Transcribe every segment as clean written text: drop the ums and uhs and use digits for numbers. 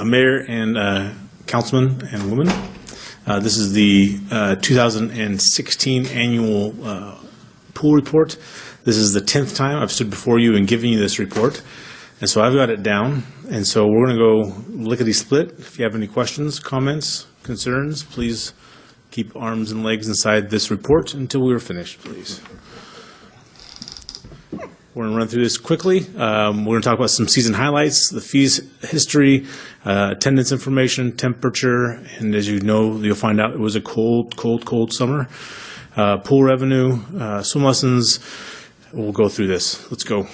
Mayor and Councilman and women. This is the 2016 annual pool report. This is the 10th time I've stood before you and given you this report. And so I've got it down. And so we're going to go lickety-split. If you have any questions, comments, concerns, please keep arms and legs inside this report until we're finished, please. We're going to run through this quickly. We're going to talk about some season highlights, the fees history, attendance information, temperature, and as you know, you'll find out it was a cold summer. Pool revenue, swim lessons. We'll go through this. Let's go.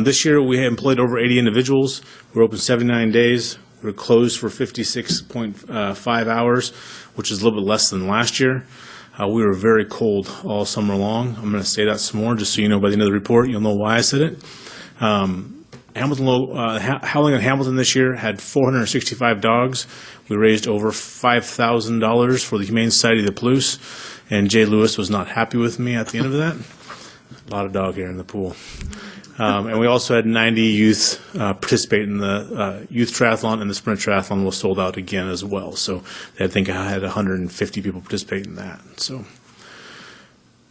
This year we had employed over 80 individuals. We were open 79 days. We were closed for 56.5 hours, which is a little bit less than last year. We were very cold all summer long. I'm going to say that some more just so you know by the end of the report. You'll know why I said it. Howling in Hamilton this year had 465 dogs. We raised over $5,000 for the Humane Society of the Palouse, and Jay Lewis was not happy with me at the end of that. A lot of dog hair in the pool. And we also had 90 youth participate in the youth triathlon, and the sprint triathlon was sold out again as well. So I think I had 150 people participate in that. So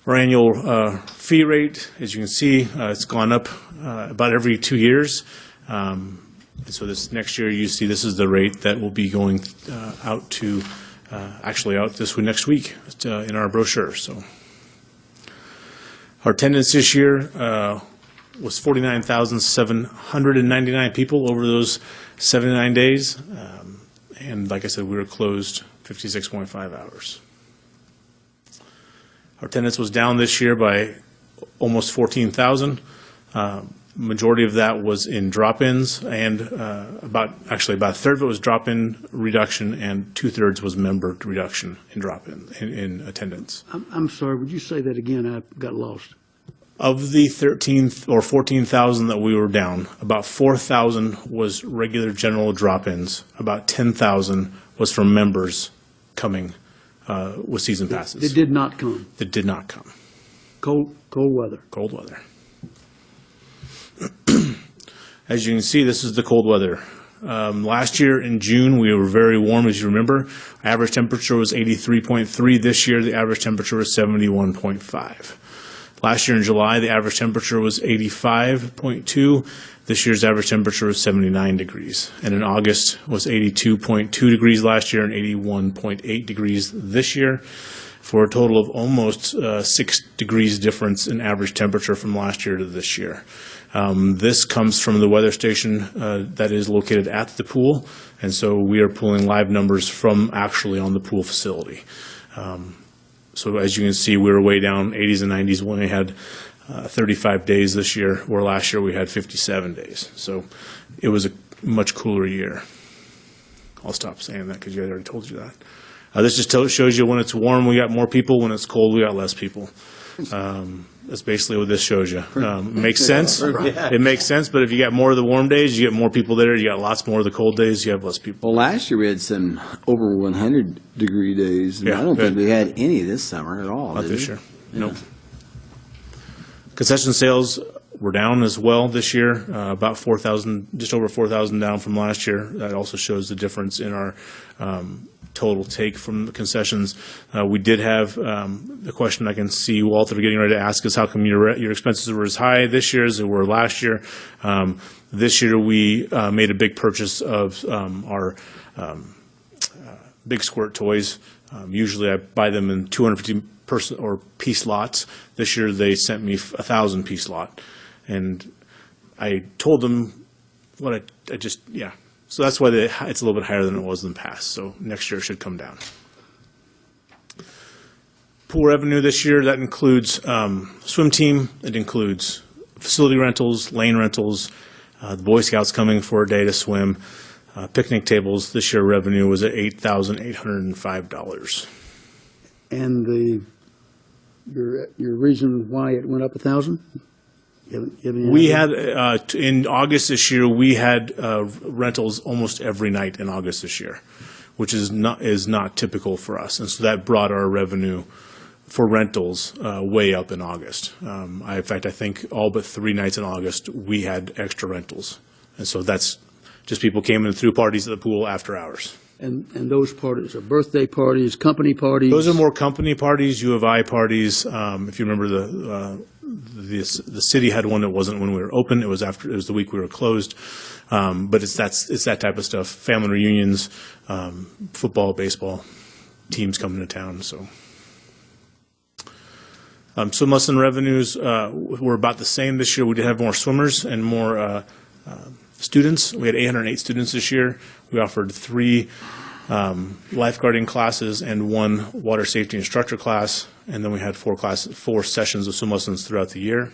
our annual fee rate, as you can see, it's gone up about every 2 years. And so this next year, you see this is the rate that will be going out to actually out this next week in our brochure. So our attendance this year was 49,799 people over those 79 days. And like I said, we were closed 56.5 hours. Our attendance was down this year by almost 14,000. Majority of that was in drop-ins, and about a third of it was drop-in reduction, and 2/3 was member reduction in drop-in in attendance. I'm sorry, would you say that again? I got lost. Of the 13th or 14,000 that we were down, about 4,000 was regular general drop-ins. About 10,000 was from members coming with season passes. It did not come. It did not come. Cold weather. Cold weather. As you can see, this is the cold weather. Last year in June, we were very warm, as you remember. Average temperature was 83.3. This year, the average temperature was 71.5. Last year in July, the average temperature was 85.2. This year's average temperature was 79 degrees. And in August was 82.2 degrees last year and 81.8 degrees this year, for a total of almost 6 degrees difference in average temperature from last year to this year. This comes from the weather station that is located at the pool, and so we are pulling live numbers from actually on the pool facility. So as you can see, we were way down 80s and 90s when we had 35 days this year, where last year we had 57 days. So it was a much cooler year. I'll stop saying that because you guys already told you that. This just shows you when it's warm, we got more people. When it's cold, we got less people. That's basically what this shows you. It makes sense. It makes sense, but if you got more of the warm days, you get more people there. You got lots more of the cold days, you have less people. Well, last year we had some over 100-degree days. And I don't think we had any this summer at all. Not this year. No. Concession sales were down as well this year, about 4,000, just over 4,000 down from last year. That also shows the difference in our total take from the concessions. We did have the question I can see Walter getting ready to ask is how come your expenses were as high this year as they were last year. This year we made a big purchase of our Big Squirt toys. Usually I buy them in 250 piece lots. This year they sent me 1,000 piece lot, and I told them what I just So that's why it's a little bit higher than it was in the past. So next year it should come down. Pool revenue this year, that includes swim team. It includes facility rentals, lane rentals, the Boy Scouts coming for a day to swim, picnic tables. This year revenue was at $8,805. And your reason why it went up 1,000? We had, in August this year, we had rentals almost every night in August this year, which is not typical for us. And so that brought our revenue for rentals way up in August. In fact, I think all but 3 nights in August, we had extra rentals. And so that's just people came and threw parties at the pool after hours. And those parties are birthday parties, company parties? Those are more company parties, U of I parties. If you remember, the city had one that wasn't when we were open. It was the week we were closed. But it's that type of stuff. Family reunions, football, baseball, teams coming to town. So swim lesson revenues were about the same this year. We did have more swimmers and more students. We had 808 students this year. We offered 3 lifeguarding classes and 1 water safety instructor class, and then we had 4 sessions of swim lessons throughout the year.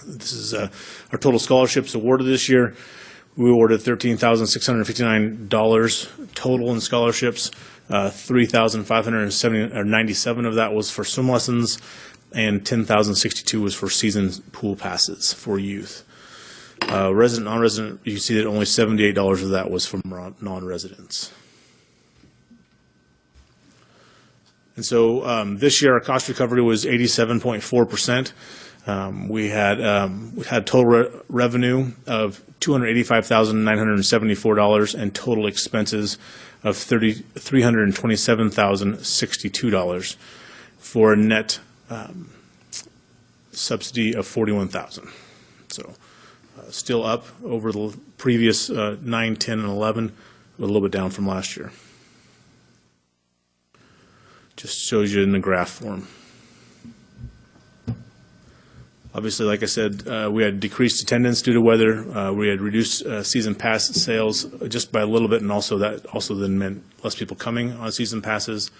This is our total scholarships awarded this year. We awarded $13,659 total in scholarships. 3,597 of that was for swim lessons, and 10,062 was for season pool passes for youth. Resident, non-resident, you see that only $78 of that was from non-residents. And so this year our cost recovery was 87.4%. We had total revenue of $285,974 and total expenses of $327,062 for a net subsidy of $41,000. So still up over the previous 9, 10, and 11, a little bit down from last year. Just shows you in the graph form. Obviously, like I said, we had decreased attendance due to weather. We had reduced season pass sales just by a little bit, and that also then meant less people coming on season passes.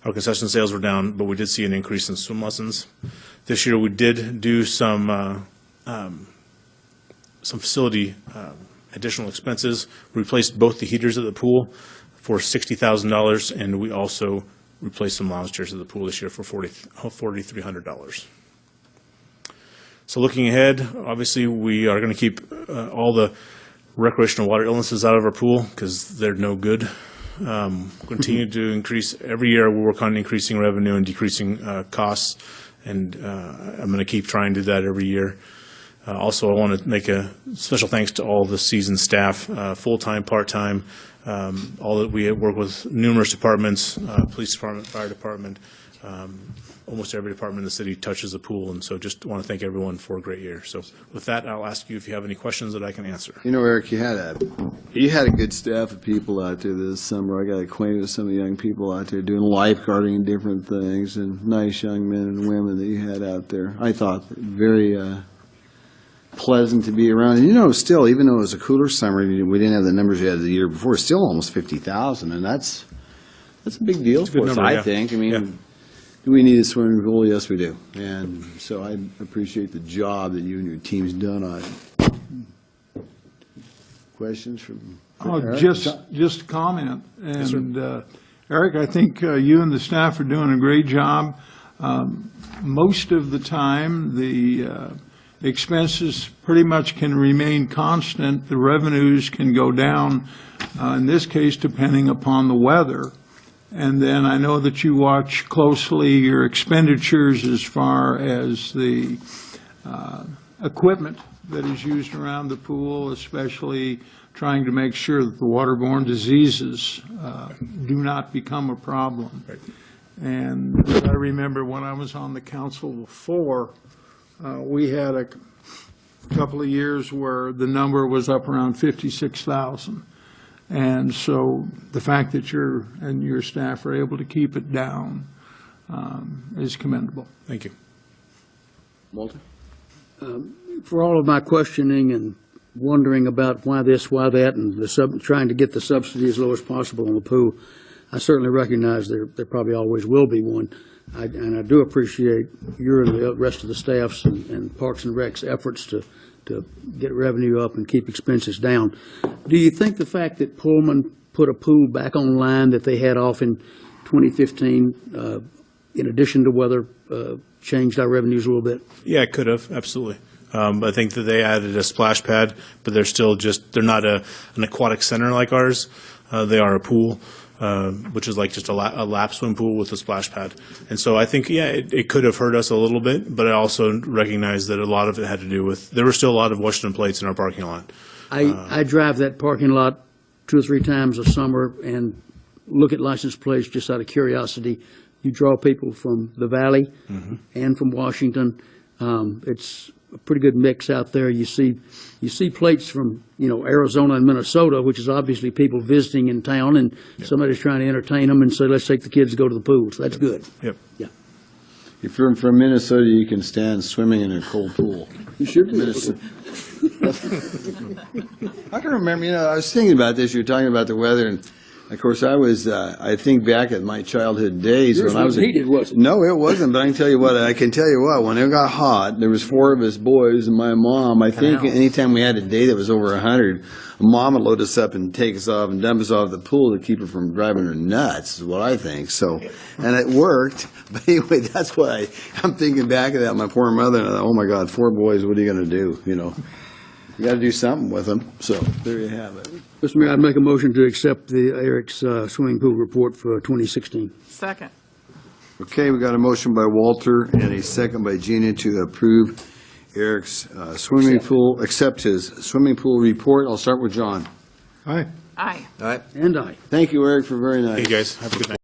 Our concession sales were down, but we did see an increase in swim lessons. This year we did do some facility additional expenses. We replaced both the heaters at the pool for $60,000, and we also replaced some lounge chairs at the pool this year for $4,300. So looking ahead, obviously we are going to keep all the recreational water illnesses out of our pool because they're no good. Continue to increase every year. We'll work on increasing revenue and decreasing costs, and I'm going to keep trying to do that every year. Also, I want to make a special thanks to all the seasoned staff, full-time, part-time, all that we work with numerous departments, police department, fire department, almost every department in the city touches the pool, and so just want to thank everyone for a great year. So with that, I'll ask you if you have any questions that I can answer. You know, Eric, you had a good staff of people out there this summer. I got acquainted with some of the young people out there doing lifeguarding and different things, and nice young men and women that you had out there. I thought very pleasant to be around. And, you know, still, even though it was a cooler summer, we didn't have the numbers we had the year before, still almost 50,000, and that's a big deal for us, I think. I mean, do we need a swimming pool? Yes, we do. And so I appreciate the job that you and your team's done on it. Questions from Eric? Just a comment. And Eric, I think you and the staff are doing a great job. Most of the time, the expenses pretty much can remain constant. The revenues can go down, in this case, depending upon the weather. And then I know that you watch closely your expenditures as far as the equipment that is used around the pool, especially trying to make sure that the waterborne diseases do not become a problem. Right. And I remember when I was on the council before, we had a couple of years where the number was up around 56,000. And so the fact that you and your staff are able to keep it down is commendable. Thank you. Walter? For all of my questioning and wondering about why this, why that, and trying to get the subsidy as low as possible on the pool, I certainly recognize there probably always will be one. And I do appreciate your and the rest of the staff's and Parks and Rec's efforts to get revenue up and keep expenses down. Do you think the fact that Pullman put a pool back online that they had off in 2015, in addition to weather, changed our revenues a little bit? Yeah, it could have, absolutely. I think that they added a splash pad, but they're not an aquatic center like ours. They are a pool, which is like just a lap swim pool with a splash pad. And so I think, yeah, it could have hurt us a little bit, but I also recognize that a lot of it had to do with, there were still a lot of Washington plates in our parking lot. I drive that parking lot 2 or 3 times a summer and look at license plates just out of curiosity. You draw people from the Valley and from Washington. It's a pretty good mix out there. You see plates from, Arizona and Minnesota, which is obviously people visiting in town, and somebody's trying to entertain them and say, let's take the kids to go to the pool. So that's good. Yep. Yeah. If you're from Minnesota, you can stand swimming in a cold pool. You should be. Minnesota. I can remember, I was thinking about this, you were talking about the weather, and of course, I think back at my childhood days Yours when I was. was heated, wasn't it? No, it wasn't, but I can tell you what, when it got hot, there was 4 of us boys and my mom, I think anytime we had a day that was over 100, Mom would load us up and take us off and dump us off the pool to keep her from driving her nuts, is what I think, so, and it worked, but anyway, that's what I'm thinking back of that, my poor mother, and I thought, oh my God, 4 boys, what are you gonna do, You gotta do something with them, so, there you have it. Mr. Mayor, I'd make a motion to accept Eric's swimming pool report for 2016. Second. Okay, we got a motion by Walter and a second by Gina to approve Eric's accept his swimming pool report. I'll start with John. Aye. Aye. All right. And I. Thank you, Eric, for very nice. Hey, guys, have a good night.